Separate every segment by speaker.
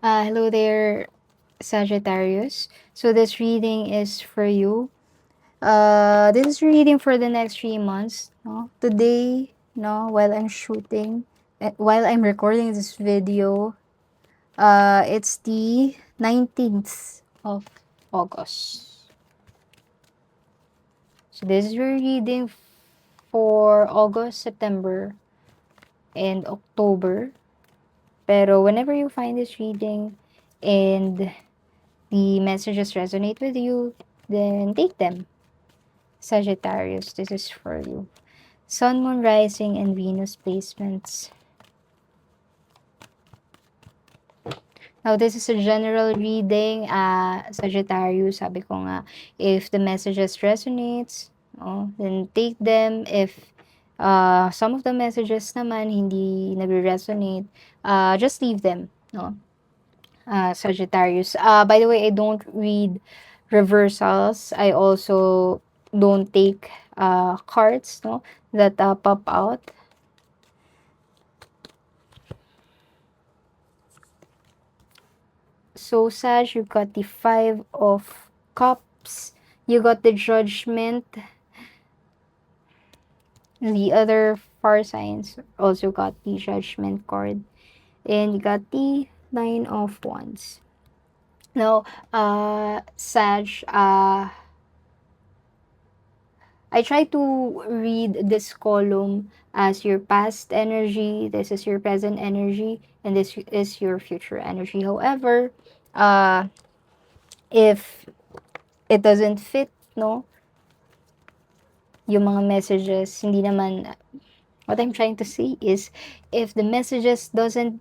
Speaker 1: Hello there, Sagittarius. So this reading is for you. This is reading for the next 3 months. No, today, no, while I'm shooting, while I'm recording this video, it's the 19th of August. So this is your reading for August, September, and October. Pero whenever you find this reading and the messages resonate with you, then take them. Sagittarius, this is for you. Sun, Moon, Rising, and Venus placements. Now, this is a general reading. Sagittarius, sabi ko nga, if the messages resonates, then take them. If some of the messages naman hindi nagre-resonate, just leave them. No? Sagittarius. By the way, I don't read reversals. I also don't take cards, no, that pop out. So, Sag, you got the Five of Cups. You got the Judgment. The other far signs also got the Judgment card. And you got the Nine of Wands. Now, Sag, I try to read this column as your past energy, this is your present energy, and this is your future energy. However, uh, if it doesn't fit, no, yung mga messages, hindi naman, what I'm trying to say is, if the messages doesn't,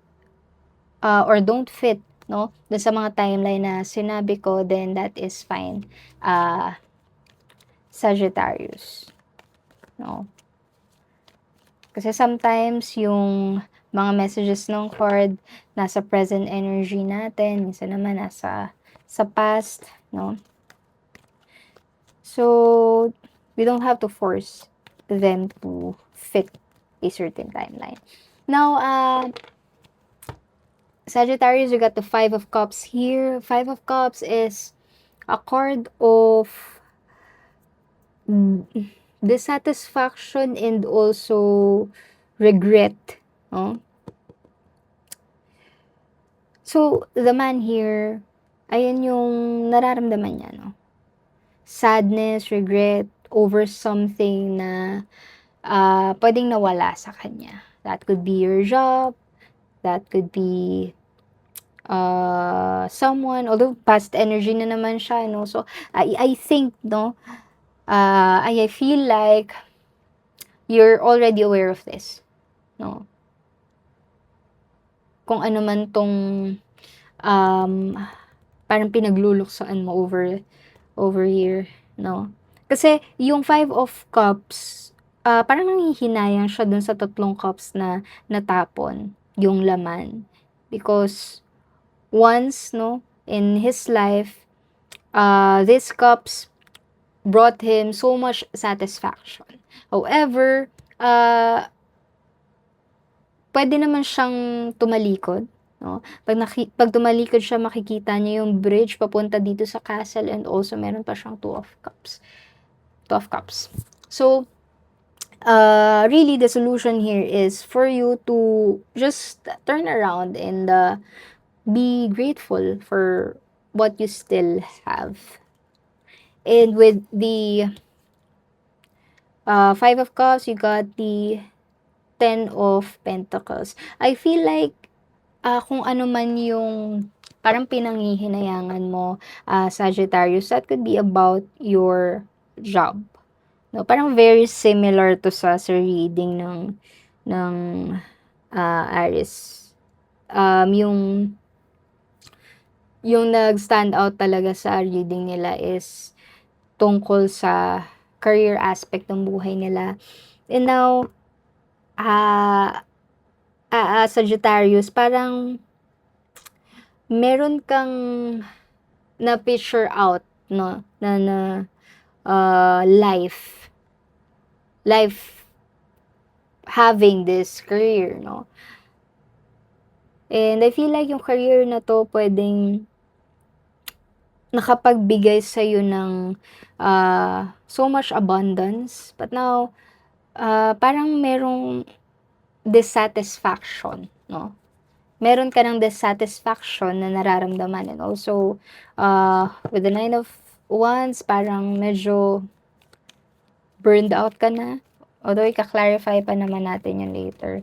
Speaker 1: or don't fit, no, dun sa mga timeline na sinabi ko, then that is fine. Sagittarius, no. Kasi sometimes yung mga messages ng card nasa present energy natin, minsan naman nasa sa past, no? So, we don't have to force them to fit a certain timeline. Now, Sagittarius, you got the Five of Cups here. Five of Cups is a card of dissatisfaction and also regret, no? So, the man here, ayan yung nararamdaman niya, no? Sadness, regret, over something na pwedeng nawala sa kanya. That could be your job, that could be someone, although past energy na naman siya, no? So, I think, no, I feel like you're already aware of this, no? Kung ano man tong um, parang pinagluluksaan mo over here, no? Kasi yung Five of Cups, parang nanghihinayang siya dun sa tatlong cups na natapon yung laman. Because once, no, in his life, these cups brought him so much satisfaction. However, pwede naman siyang tumalikod, no? Pag tumalikod siya, makikita niya yung bridge papunta dito sa castle, and also meron pa siyang Two of Cups. Two of Cups. So, really the solution here is for you to just turn around and be grateful for what you still have. And with the Five of Cups, you got the Ten of Pentacles. I feel like kung ano man yung parang pinanghihinayangan mo, Sagittarius, that could be about your job. No, parang very similar to sa reading ng Aries. Yung nag-stand out talaga sa reading nila is tungkol sa career aspect ng buhay nila. And now, Sagittarius, parang meron kang na-picture out, no, na life having this career, no. And I feel like yung career na 'to puwedeng nakapagbigay sa'yo ng, so much abundance, but now, parang merong dissatisfaction, 'no? Meron ka ng dissatisfaction na nararamdaman, and also, with the Nine of Wands parang medyo burned out ka na, although ika-clarify pa naman natin yun later.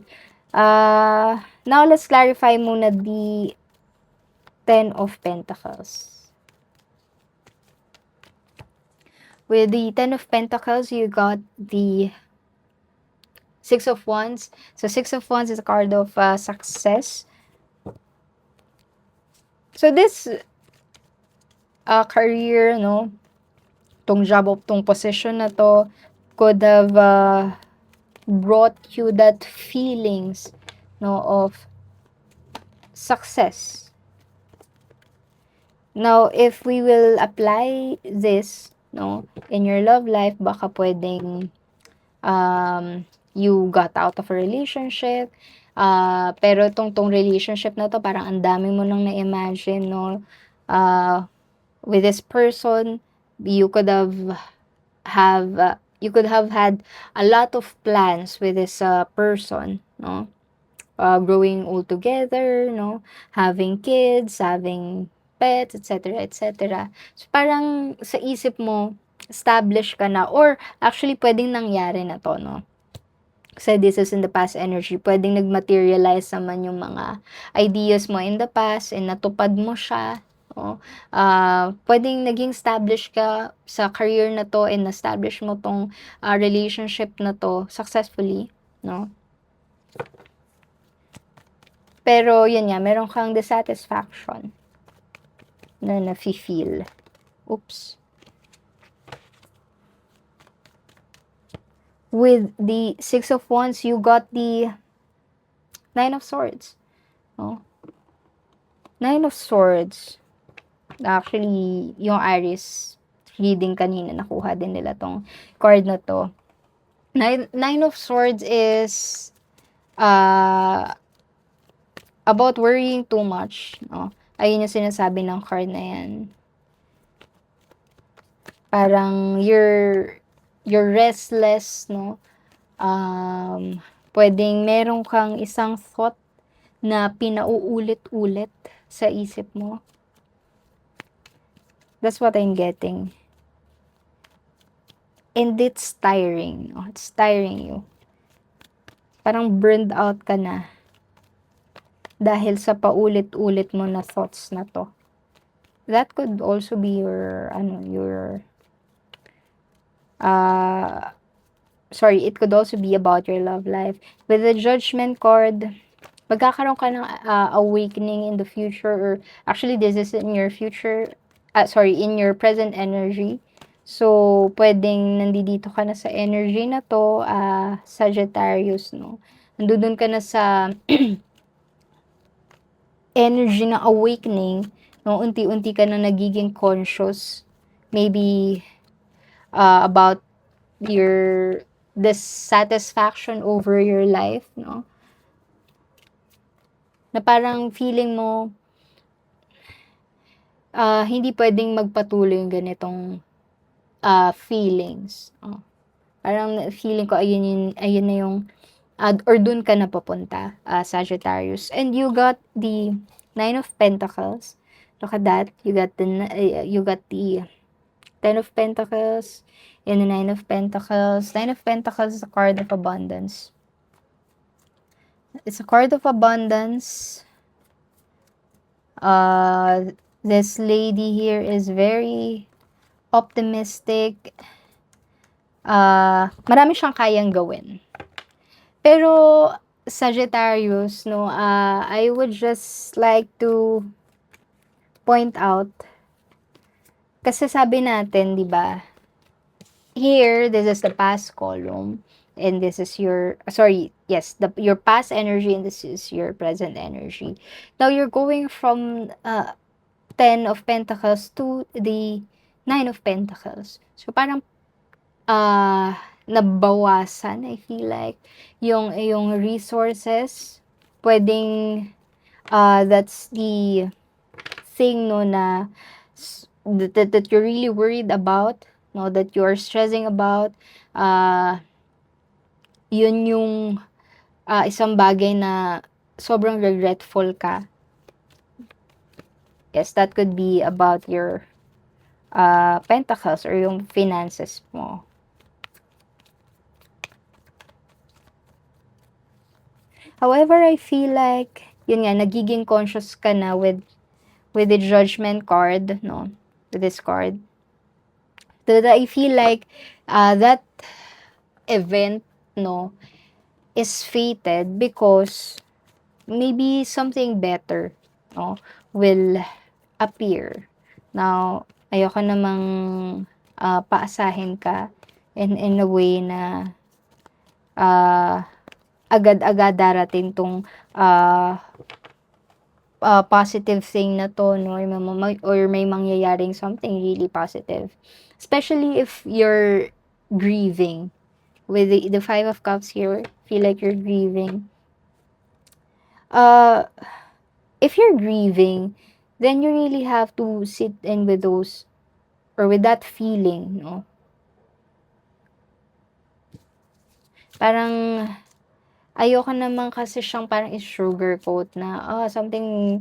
Speaker 1: Now let's clarify muna the Ten of Pentacles. With the Ten of Pentacles, you got the Six of Wands. So Six of Wands is a card of success. So this career, no, tong job of tong position na to could have brought you that feelings, no, of success. Now, if we will apply this, no, in your love life, baka pwedeng you got out of a relationship, pero tong relationship na to parang ang dami mo nang na-imagine, no, with this person. You could you could have had a lot of plans with this person, no, growing old together, no, having kids, having pets, etc., etc. So parang sa isip mo established ka na, or actually pwedeng nangyari na to, no. Kasi this is in the past energy, pwedeng nag-materialize naman yung mga ideas mo in the past and natupad mo siya, no? Puwedeng naging established ka sa career na 'to and na-establish mo 'tong, relationship na 'to successfully, no? Pero yun nga, meron kang dissatisfaction na nafi-feel. Oops. With the Six of Wands, you got the Nine of Swords, no? Nine of Swords. Actually, yung Aries reading kanina, nakuha din nila 'tong card na 'to. Nine of Swords is, about worrying too much, 'no? Ayun yung sinasabi ng card na 'yan. Parang you're restless, 'no? Puwedeng meron kang isang thought na pinauulit-ulit sa isip mo. That's what I'm getting. And it's tiring, no? It's tiring you. Parang burned out ka na dahil sa paulit-ulit mo na thoughts na 'to. That could also be your it could also be about your love life. With the Judgment card, magkakaroon ka ng awakening in the future, or actually this is in your future, in your present energy. So, pwedeng nandito ka na sa energy na 'to, Sagittarius, no? Nandoon ka na sa energy ng awakening, no? Unti-unti ka na nagiging conscious, maybe about your dissatisfaction over your life, no? Na parang feeling mo, hindi pwedeng magpatuloy yung ganitong feelings. Oh. Parang feeling ko ayun na yung or dun ka na papunta, Sagittarius. And you got the Nine of Pentacles. Look at that. You got the Ten of Pentacles and the Nine of Pentacles. Nine of Pentacles is a card of abundance. It's a card of abundance. This lady here is very optimistic. Marami siyang kayang gawin. Pero Sagittarius, no, I would just like to point out, kasi sabi natin, 'di ba? Here, this is the past column, and this is your your past energy, and this is your present energy. Now you're going from Ten of Pentacles to the Nine of Pentacles. So parang nabawasan, I feel like, yung resources. Pwedeng That's the thing, no, na that you're really worried about, no, that you're stressing about. Yun yung isang bagay na sobrang regretful ka. Yes, that could be about your pentacles or yung finances mo. However, I feel like, yun nga, nagiging conscious ka na with the judgment card, no? With this card. That I feel like that event, no, is fated because maybe something better, no, will appear. Now, ayoko namang paasahin ka in a way na uh, agad-agad darating tong uh, positive thing na to, no, or may mangyayaring something really positive. Especially if you're grieving. With the Five of Cups here, feel like you're grieving. Uh, if you're grieving, then you really have to sit in with those, or with that feeling, no? Parang, ayoko naman kasi siyang parang i-sugarcoat na, something,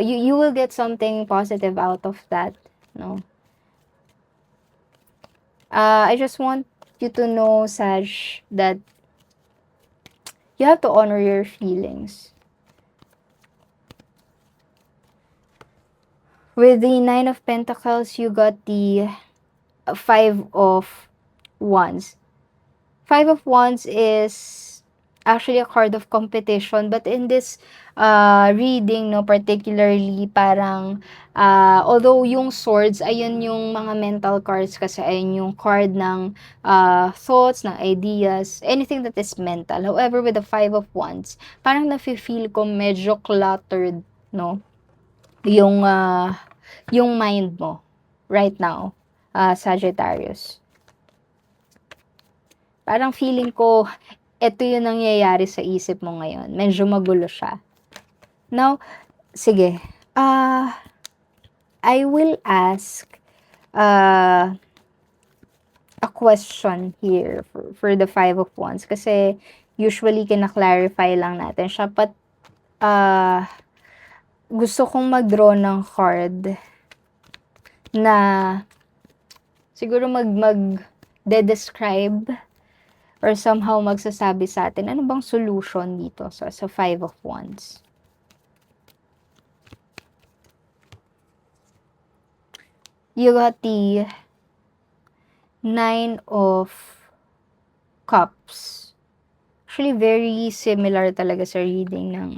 Speaker 1: you will get something positive out of that, no? I just want you to know, Saj, that you have to honor your feelings. With the Nine of Pentacles, you got the Five of Wands. Five of Wands is actually a card of competition, but in this reading, no, particularly parang although yung swords, ayun yung mga mental cards kasi ayun yung card ng thoughts, ng ideas, anything that is mental. However, with the Five of Wands, parang nafe-feel ko medyo cluttered, no? Yung mind mo right now, Sagittarius. Parang feeling ko, eto yung nangyayari sa isip mo ngayon. Medyo magulo siya. Now, sige. I will ask a question here for the Five of Wands. Kasi, usually, kina-clarify lang natin siya. But, gusto kong mag-draw ng card na siguro de-describe or somehow magsasabi sa atin, ano bang solution dito sa Five of Wands? You got the Nine of Cups. Actually, very similar talaga sa reading ng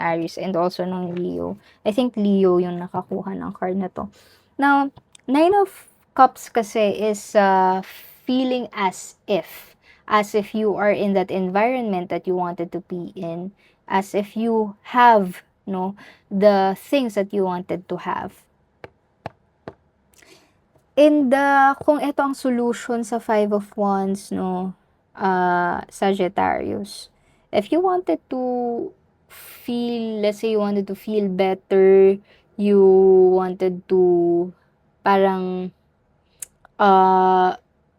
Speaker 1: Aries and also ng Leo. I think Leo yung nakakuha ng card na to. Now, Nine of Cups kasi is feeling as if you are in that environment that you wanted to be in, as if you have, no, the things that you wanted to have. Kung ito ang solution sa Five of Wands, no, Sagittarius, if you wanted to feel, let's say you wanted to feel better, you wanted to parang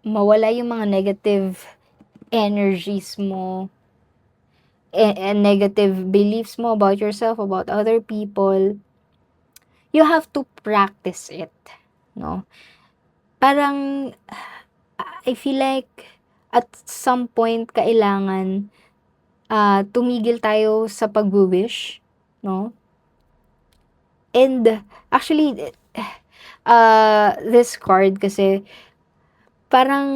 Speaker 1: mawala yung mga negative energies mo, and negative beliefs mo about yourself, about other people, you have to practice it, no? Parang, I feel like, at some point, kailangan, tumigil tayo sa pag-wish, no? And, actually, this card kasi, parang,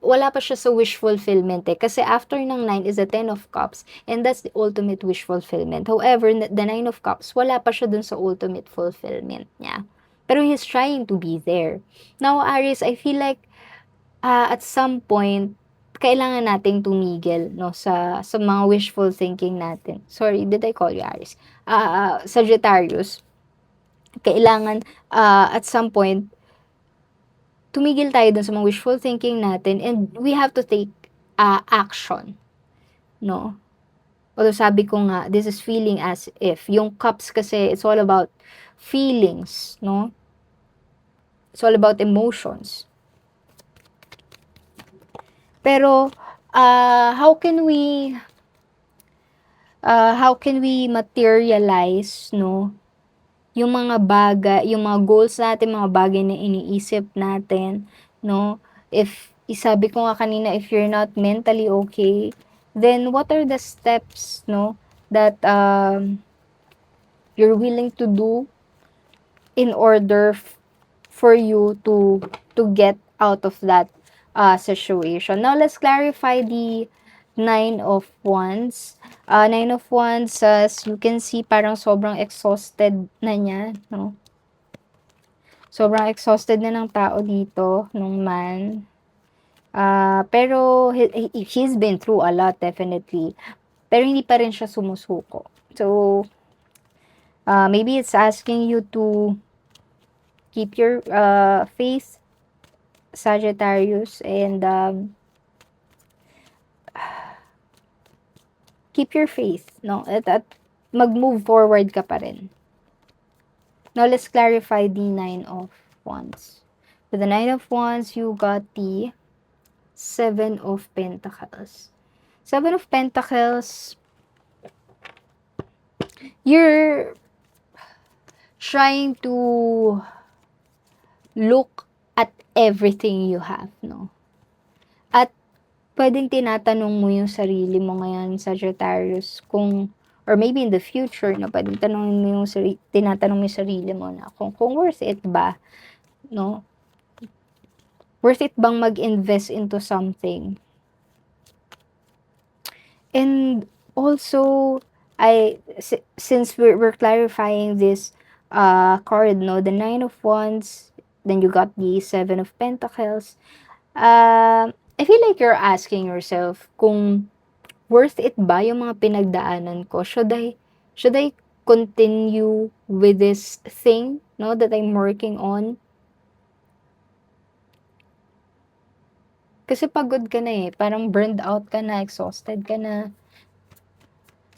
Speaker 1: wala pa siya sa wish fulfillment eh. Kasi after ng 9 is the 10 of Cups, and that's the ultimate wish fulfillment. However, the 9 of Cups, wala pa siya dun sa ultimate fulfillment niya. Pero he's trying to be there. Now, Aries, I feel like, at some point, kailangan nating tumigil, no, sa mga wishful thinking natin. Sorry, did I call you Aries? Sagittarius, kailangan, at some point, tumigil tayo dun sa mga wishful thinking natin and we have to take action, no? Although sabi ko nga, this is feeling as if. Yung cups kasi, it's all about feelings, no? It's all about emotions. Pero, how can we materialize, no? Yung mga bagay, yung mga goals natin, mga bagay na iniisip natin, no? If, isabi ko nga kanina, if you're not mentally okay, then what are the steps, no, that you're willing to do in order for you to get out of that situation. Now let's clarify the Nine of Wands. Nine of Wands, as you can see, parang sobrang exhausted na niya, no? Sobrang exhausted na ng tao dito, nung man. Pero he's been through a lot, definitely. Pero hindi pa rin siya sumusuko. So, maybe it's asking you to keep your faith, Sagittarius, and keep your faith, no? At mag-move forward ka pa rin. Now, let's clarify the Nine of Wands. With the Nine of Wands, you got the Seven of Pentacles. Seven of Pentacles, you're trying to look at everything you have, no? At pwedeng tinatanong mo yung sarili mo ngayon, Sagittarius, kung, or maybe in the future, no, pwedeng tanongin mo yung tinatanong mo yung sarili mo na kung worth it ba, no? Worth it bang mag-invest into something? And also, since we're clarifying this card, no, the Nine of Wands, then you got the Seven of Pentacles. I feel like you're asking yourself kung worth it ba yung mga pinagdaanan ko? Should I continue with this thing, no, that I'm working on? Kasi pagod ka na eh. Parang burned out ka na, exhausted ka na.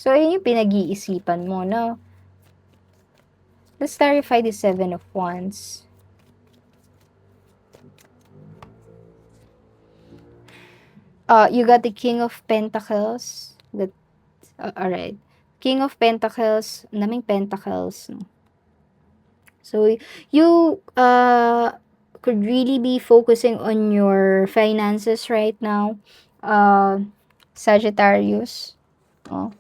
Speaker 1: So, ayun yung pinag-iisipan mo, no? Let's clarify the Seven of Wands. You got the King of Pentacles. Alright. King of Pentacles, naming Pentacles, no? So, you could really be focusing on your finances right now, Sagittarius. Oh.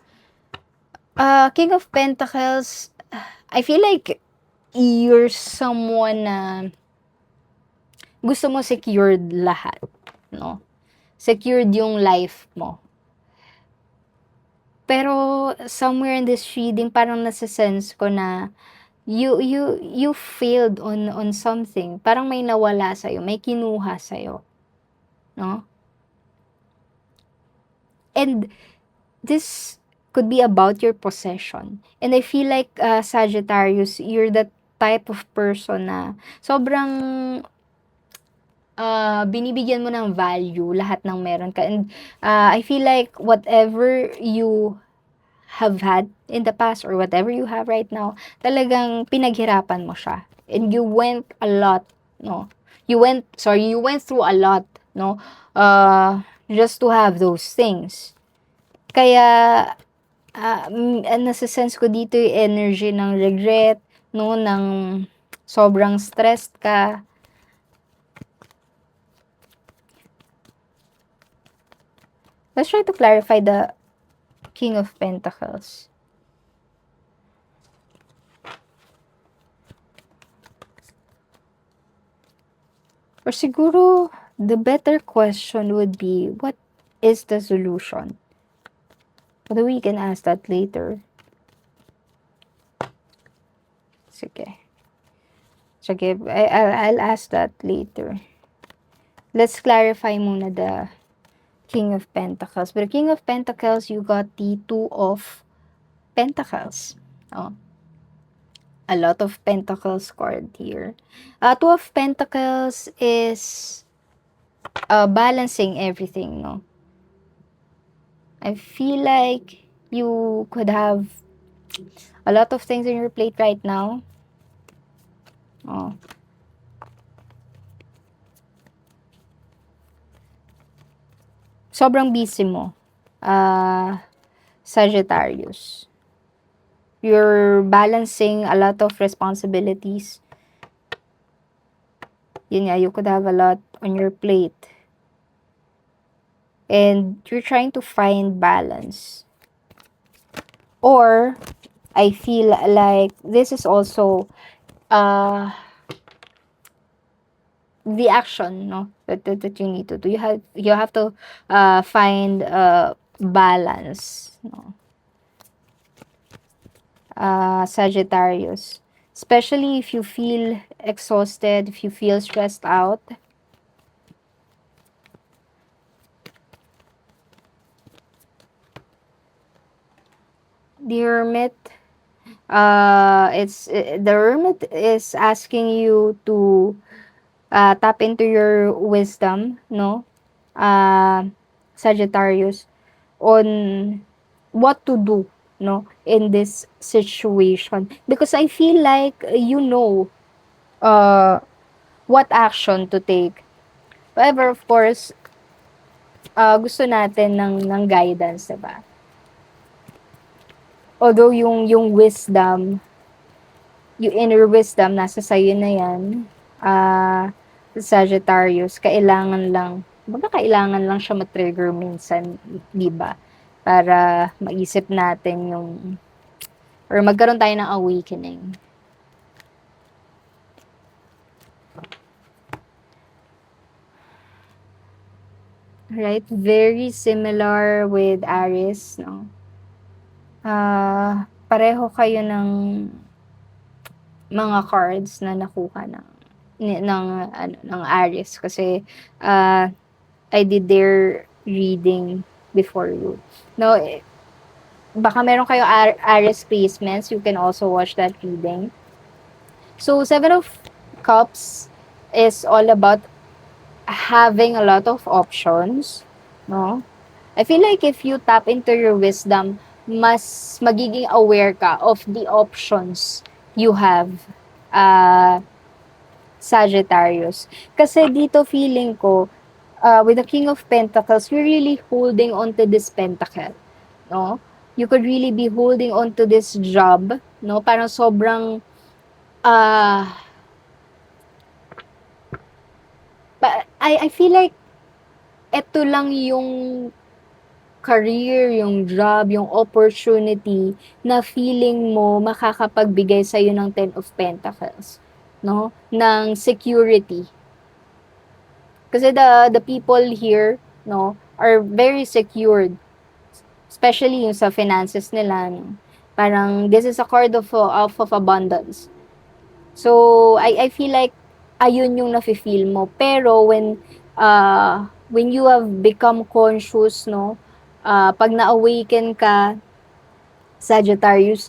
Speaker 1: King of Pentacles, I feel like you're someone na gusto mo secured lahat, no? Secured yung life mo. Pero somewhere in this reading, parang nasa-sense ko na you failed on something. Parang may nawala sa'yo, may kinuha sa'yo, no? And this could be about your possession. And I feel like, Sagittarius, you're the type of person na sobrang binibigyan mo ng value lahat ng meron ka. And I feel like whatever you have had in the past or whatever you have right now, talagang pinaghirapan mo siya. And you went a lot, no? You went through a lot, no? Just to have those things. Kaya, nasa-sense ko dito yung energy ng regret, no? Ng sobrang stressed ka. Let's try to clarify the King of Pentacles. Or siguro, the better question would be, what is the solution? Although we can ask that later. Sige. I'll ask that later. Let's clarify muna the King of Pentacles. But the King of Pentacles, you got the Two of Pentacles. Oh. A lot of Pentacles card here. Two of Pentacles is balancing everything, no? I feel like You could have a lot of things in your plate right now. Oh, sobrang busy mo. Sagittarius. You're balancing a lot of responsibilities. Yun nga, you could have a lot on your plate. And you're trying to find balance. Or, I feel like this is also uh, the action, no, that you need to do. You have to find balance, no, Sagittarius. Especially if you feel exhausted, if you feel stressed out. The Hermit, the Hermit is asking you to tap into your wisdom, no, uh, Sagittarius, on what to do, no, in this situation, because I feel like uh what action to take. However, of course, gusto natin ng guidance, diba? Although yung wisdom, yung inner wisdom nasa sayo na yan, Sagittarius, kailangan lang siya ma-trigger minsan, 'di ba? Para maisip natin yung, or magkaroon tayo ng awakening. Right? Very similar with Aries, no? Pareho kayo ng mga cards na nakuha ng Aries, kasi uh, I did their reading before you. No, baka meron kayo Aries placements, you can also watch that reading. So, Seven of Cups is all about having a lot of options, no? I feel like if you tap into your wisdom, mas magiging aware ka of the options you have, uh, Sagittarius. Kasi dito feeling ko, with the King of Pentacles, you're really holding on to this pentacle, no? You could really be holding on to this job, no? Parang sobrang, uh, I feel like eto lang yung career, yung job, yung opportunity na feeling mo makakapagbigay sa'yo ng Ten of Pentacles, no? Ng security. Kasi the people here, no, are very secured, especially yung sa finances nila, no? Parang this is a card of abundance. So I feel like ayun yung nafe-feel mo. Pero when you have become conscious, no, pag na-awaken ka, Sagittarius,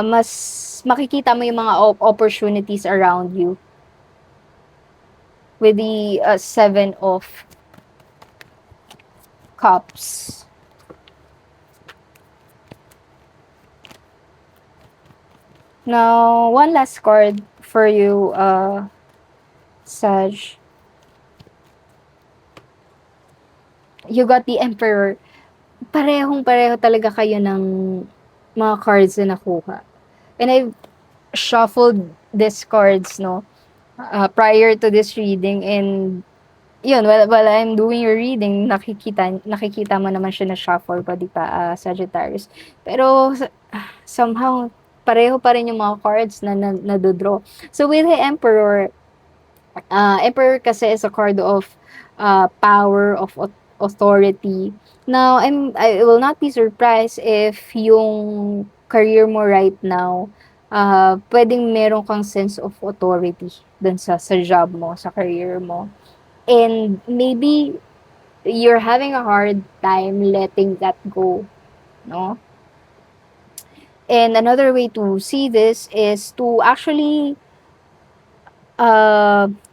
Speaker 1: mas makikita mo yung mga opportunities around you with the Seven of Cups. Now, one last card for you, Sag. You got the Emperor. Parehong-pareho talaga kayo ng mga cards na nakuha. And I've shuffled these cards, no, prior to this reading, and yun, while I'm doing your reading, nakikita mo naman siya na shuffle pa, di pa, Sagittarius. Pero somehow pareho pa rin yung mga cards na nado-draw. So with the Emperor, Emperor kasi is a card of power, of authority. Now, I will not be surprised if yung career mo right now, pwedeng meron kang sense of authority dun sa job mo, sa career mo. And maybe you're having a hard time letting that go, no? And another way to see this is to actually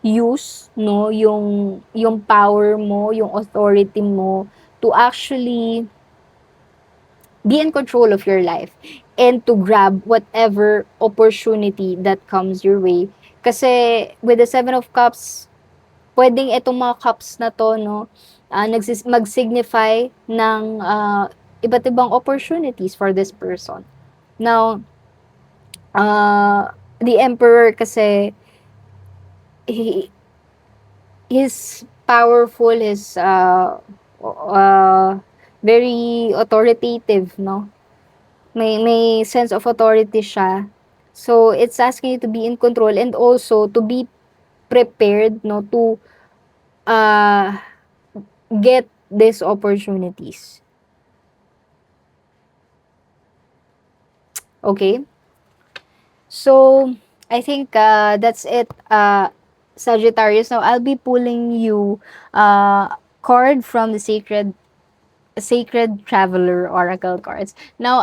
Speaker 1: use, no, yung power mo, yung authority mo to actually be in control of your life and to grab whatever opportunity that comes your way. Kasi with the Seven of Cups, pwedeng itong mga cups na to, no, mag-signify ng iba't ibang opportunities for this person. Now, the Emperor kasi, he, he's powerful, is very authoritative, no? May sense of authority siya. So, it's asking you to be in control and also to be prepared, no, to uh, get these opportunities. Okay? So, I think that's it, Sagittarius. Now, I'll be pulling you card from the Sacred Traveler Oracle cards. Now,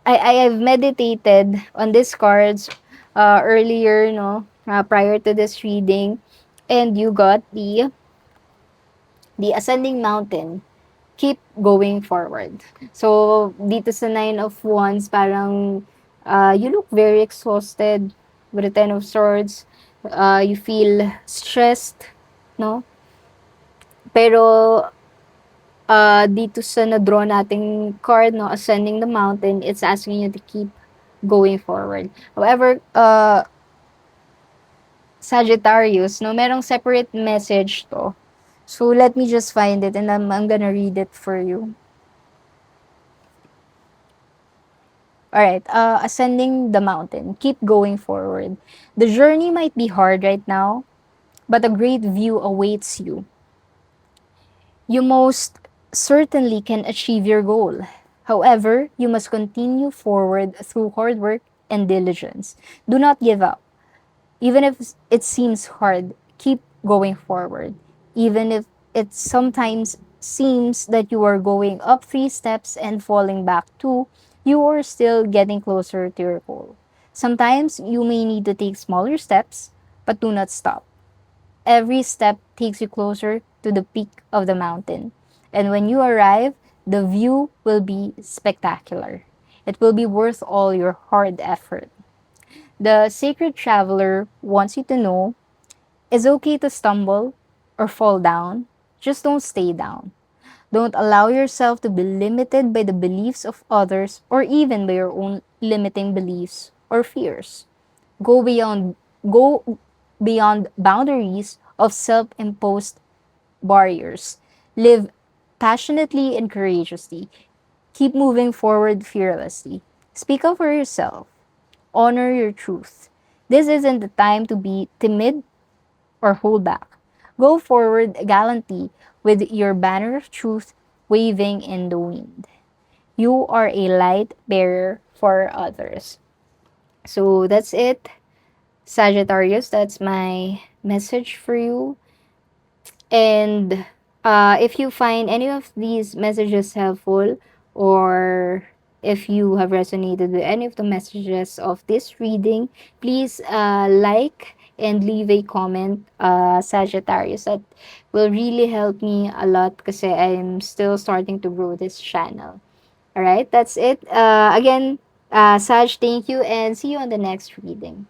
Speaker 1: I have meditated on these cards earlier, no, prior to this reading, and you got the Ascending Mountain. Keep going forward. So, dito sa Nine of Wands, parang you look very exhausted with the Ten of Swords. You feel stressed, no? Pero, dito sa na-draw nating card, no, Ascending the Mountain, it's asking you to keep going forward. However, Sagittarius, no, merong separate message to. So, let me just find it and I'm gonna read it for you. Alright, ascending the mountain. Keep going forward. The journey might be hard right now, but a great view awaits you. You most certainly can achieve your goal. However, you must continue forward through hard work and diligence. Do not give up. Even if it seems hard, keep going forward. Even if it sometimes seems that you are going up 3 steps and falling back 2, you are still getting closer to your goal. Sometimes you may need to take smaller steps, but do not stop. Every step takes you closer to the peak of the mountain. And when you arrive, the view will be spectacular. It will be worth all your hard effort. The Sacred Traveler wants you to know it's okay to stumble or fall down. Just don't stay down. Don't allow yourself to be limited by the beliefs of others or even by your own limiting beliefs or fears. Go beyond go beyond boundaries of self-imposed barriers. Live passionately and courageously. Keep moving forward fearlessly. Speak up for yourself. Honor your truth. This isn't the time to be timid or hold back. Go forward gallantly with your banner of truth waving in the wind. You are a light bearer for others. So that's it, Sagittarius. That's my message for you. And if you find any of these messages helpful, or if you have resonated with any of the messages of this reading, please like and leave a comment, Sagittarius. That will really help me a lot because I'm still starting to grow this channel. All right, that's it. Again, Sag, thank you and see you on the next reading.